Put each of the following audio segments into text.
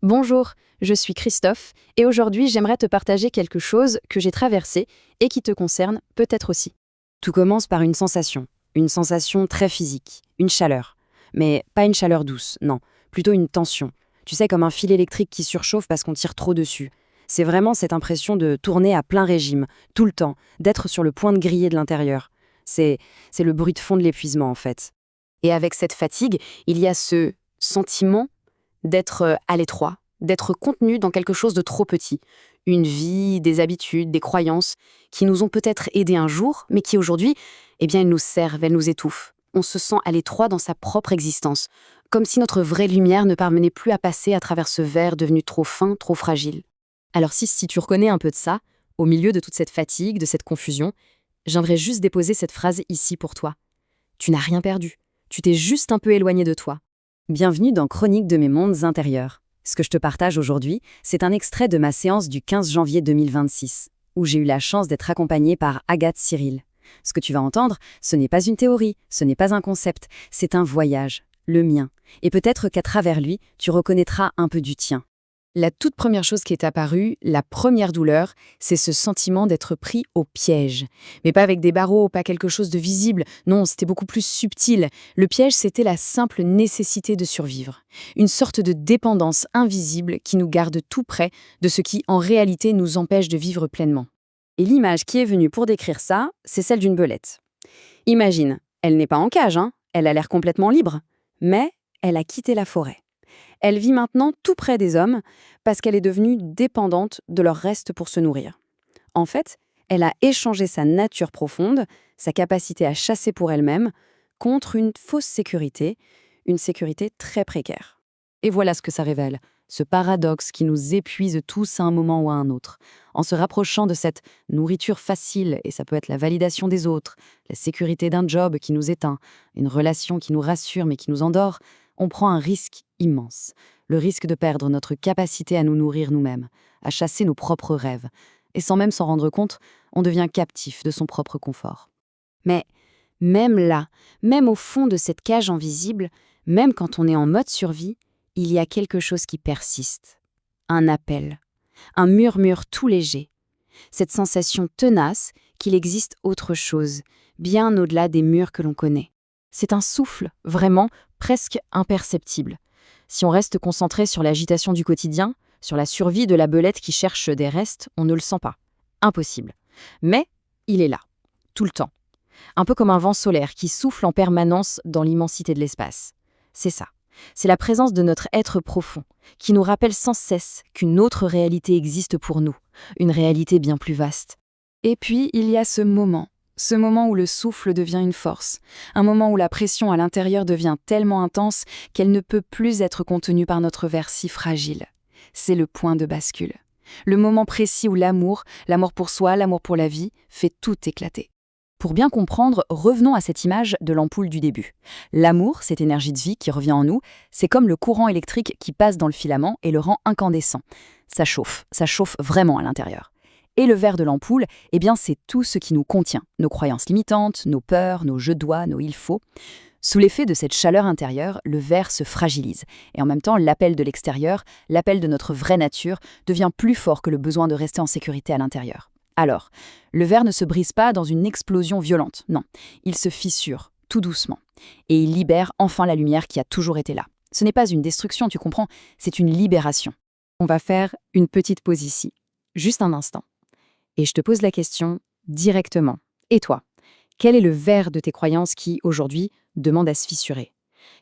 Bonjour, je suis Christophe et aujourd'hui j'aimerais te partager quelque chose que j'ai traversé et qui te concerne peut-être aussi. Tout commence par une sensation très physique, une chaleur. Mais pas une chaleur douce, non, plutôt une tension. Tu sais, comme un fil électrique qui surchauffe parce qu'on tire trop dessus. C'est vraiment cette impression de tourner à plein régime, tout le temps, d'être sur le point de griller de l'intérieur. C'est le bruit de fond de l'épuisement en fait. Et avec cette fatigue, il y a ce sentiment d'être à l'étroit, d'être contenu dans quelque chose de trop petit. Une vie, des habitudes, des croyances qui nous ont peut-être aidés un jour, mais qui aujourd'hui, elles nous servent, elles nous étouffent. On se sent à l'étroit dans sa propre existence, comme si notre vraie lumière ne parvenait plus à passer à travers ce verre devenu trop fin, trop fragile. Alors si tu reconnais un peu de ça, au milieu de toute cette fatigue, de cette confusion, j'aimerais juste déposer cette phrase ici pour toi. Tu n'as rien perdu, tu t'es juste un peu éloigné de toi. Bienvenue dans Chronique de mes mondes intérieurs. Ce que je te partage aujourd'hui, c'est un extrait de ma séance du 15 janvier 2026, où j'ai eu la chance d'être accompagnée par Agathe Cyril. Ce que tu vas entendre, ce n'est pas une théorie, ce n'est pas un concept, c'est un voyage, le mien. Et peut-être qu'à travers lui, tu reconnaîtras un peu du tien. La toute première chose qui est apparue, la première douleur, c'est ce sentiment d'être pris au piège. Mais pas avec des barreaux, pas quelque chose de visible, non, c'était beaucoup plus subtil. Le piège, c'était la simple nécessité de survivre. Une sorte de dépendance invisible qui nous garde tout près de ce qui, en réalité, nous empêche de vivre pleinement. Et l'image qui est venue pour décrire ça, c'est celle d'une belette. Imagine, elle n'est pas en cage, elle a l'air complètement libre, mais elle a quitté la forêt. Elle vit maintenant tout près des hommes parce qu'elle est devenue dépendante de leur reste pour se nourrir. En fait, elle a échangé sa nature profonde, sa capacité à chasser pour elle-même, contre une fausse sécurité, une sécurité très précaire. Et voilà ce que ça révèle, ce paradoxe qui nous épuise tous à un moment ou à un autre. En se rapprochant de cette nourriture facile, et ça peut être la validation des autres, la sécurité d'un job qui nous éteint, une relation qui nous rassure mais qui nous endort, on prend un risque immense, le risque de perdre notre capacité à nous nourrir nous-mêmes, à chasser nos propres rêves. Et sans même s'en rendre compte, on devient captif de son propre confort. Mais même là, même au fond de cette cage invisible, même quand on est en mode survie, il y a quelque chose qui persiste. Un appel, un murmure tout léger. Cette sensation tenace qu'il existe autre chose, bien au-delà des murs que l'on connaît. C'est un souffle, vraiment, presque imperceptible. Si on reste concentré sur l'agitation du quotidien, sur la survie de la belette qui cherche des restes, on ne le sent pas. Impossible. Mais il est là, tout le temps. Un peu comme un vent solaire qui souffle en permanence dans l'immensité de l'espace. C'est ça. C'est la présence de notre être profond, qui nous rappelle sans cesse qu'une autre réalité existe pour nous, une réalité bien plus vaste. Et puis, il y a ce moment où le souffle devient une force, un moment où la pression à l'intérieur devient tellement intense qu'elle ne peut plus être contenue par notre verre si fragile. C'est le point de bascule. Le moment précis où l'amour pour soi, l'amour pour la vie, fait tout éclater. Pour bien comprendre, revenons à cette image de l'ampoule du début. L'amour, cette énergie de vie qui revient en nous, c'est comme le courant électrique qui passe dans le filament et le rend incandescent. Ça chauffe vraiment à l'intérieur. Et le verre de l'ampoule, c'est tout ce qui nous contient, nos croyances limitantes, nos peurs, nos je dois, nos il faut. Sous l'effet de cette chaleur intérieure, le verre se fragilise. Et en même temps, l'appel de l'extérieur, l'appel de notre vraie nature, devient plus fort que le besoin de rester en sécurité à l'intérieur. Alors, le verre ne se brise pas dans une explosion violente, non. Il se fissure, tout doucement. Et il libère enfin la lumière qui a toujours été là. Ce n'est pas une destruction, tu comprends, c'est une libération. On va faire une petite pause ici, juste un instant. Et je te pose la question directement. Et toi, quel est le verre de tes croyances qui, aujourd'hui, demande à se fissurer?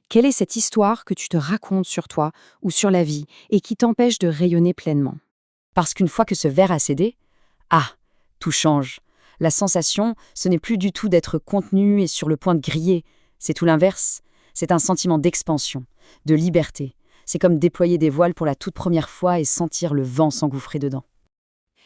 Quelle est cette histoire que tu te racontes sur toi ou sur la vie et qui t'empêche de rayonner pleinement? Parce qu'une fois que ce verre a cédé, tout change. La sensation, ce n'est plus du tout d'être contenu et sur le point de griller. C'est tout l'inverse. C'est un sentiment d'expansion, de liberté. C'est comme déployer des voiles pour la toute première fois et sentir le vent s'engouffrer dedans.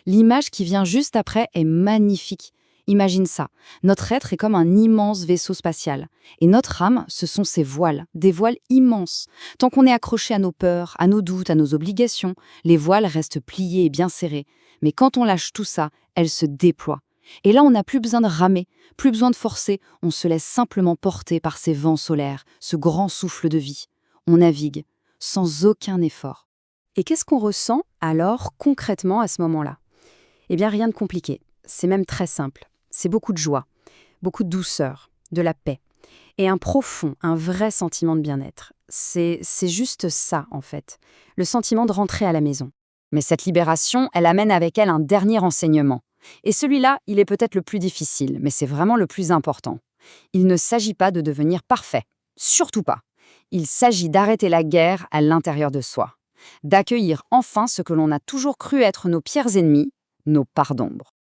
L'image qui vient juste après est magnifique. Imagine ça, notre être est comme un immense vaisseau spatial. Et notre âme, ce sont ces voiles, des voiles immenses. Tant qu'on est accroché à nos peurs, à nos doutes, à nos obligations, les voiles restent pliées et bien serrées. Mais quand on lâche tout ça, elles se déploient. Et là, on n'a plus besoin de ramer, plus besoin de forcer, on se laisse simplement porter par ces vents solaires, ce grand souffle de vie. On navigue, sans aucun effort. Et qu'est-ce qu'on ressent alors concrètement à ce moment-là? Eh bien, rien de compliqué. C'est même très simple. C'est beaucoup de joie, beaucoup de douceur, de la paix. Et un profond, un vrai sentiment de bien-être. C'est juste ça, en fait. Le sentiment de rentrer à la maison. Mais cette libération, elle amène avec elle un dernier enseignement. Et celui-là, il est peut-être le plus difficile, mais c'est vraiment le plus important. Il ne s'agit pas de devenir parfait. Surtout pas. Il s'agit d'arrêter la guerre à l'intérieur de soi. D'accueillir enfin ce que l'on a toujours cru être nos pires ennemis, nos parts d'ombre.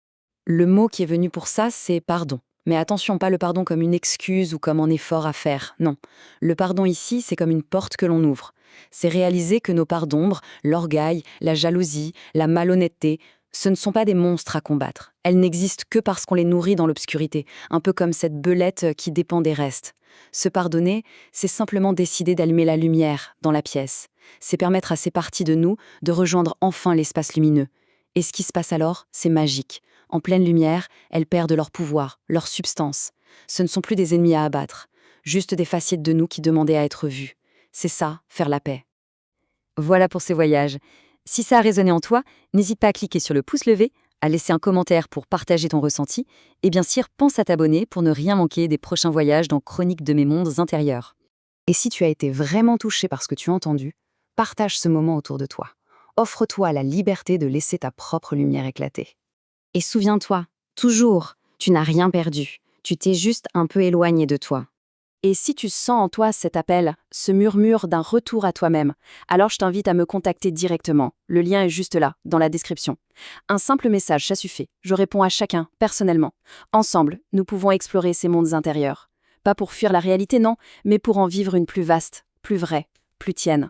Le mot qui est venu pour ça, c'est pardon. Mais attention, pas le pardon comme une excuse ou comme un effort à faire, non. Le pardon ici, c'est comme une porte que l'on ouvre. C'est réaliser que nos parts d'ombre, l'orgueil, la jalousie, la malhonnêteté, ce ne sont pas des monstres à combattre. Elles n'existent que parce qu'on les nourrit dans l'obscurité, un peu comme cette belette qui dépend des restes. Se pardonner, c'est simplement décider d'allumer la lumière dans la pièce. C'est permettre à ces parties de nous de rejoindre enfin l'espace lumineux. Et ce qui se passe alors, c'est magique. En pleine lumière, elles perdent leur pouvoir, leur substance. Ce ne sont plus des ennemis à abattre, juste des facettes de nous qui demandaient à être vues. C'est ça, faire la paix. Voilà pour ce voyage. Si ça a résonné en toi, n'hésite pas à cliquer sur le pouce levé, à laisser un commentaire pour partager ton ressenti, et bien sûr, pense à t'abonner pour ne rien manquer des prochains voyages dans Chroniques de mes mondes intérieurs. Et si tu as été vraiment touché par ce que tu as entendu, partage ce moment autour de toi. Offre-toi la liberté de laisser ta propre lumière éclater. Et souviens-toi, toujours, tu n'as rien perdu. Tu t'es juste un peu éloigné de toi. Et si tu sens en toi cet appel, ce murmure d'un retour à toi-même, alors je t'invite à me contacter directement. Le lien est juste là, dans la description. Un simple message, ça suffit. Je réponds à chacun, personnellement. Ensemble, nous pouvons explorer ces mondes intérieurs. Pas pour fuir la réalité, non, mais pour en vivre une plus vaste, plus vraie, plus tienne.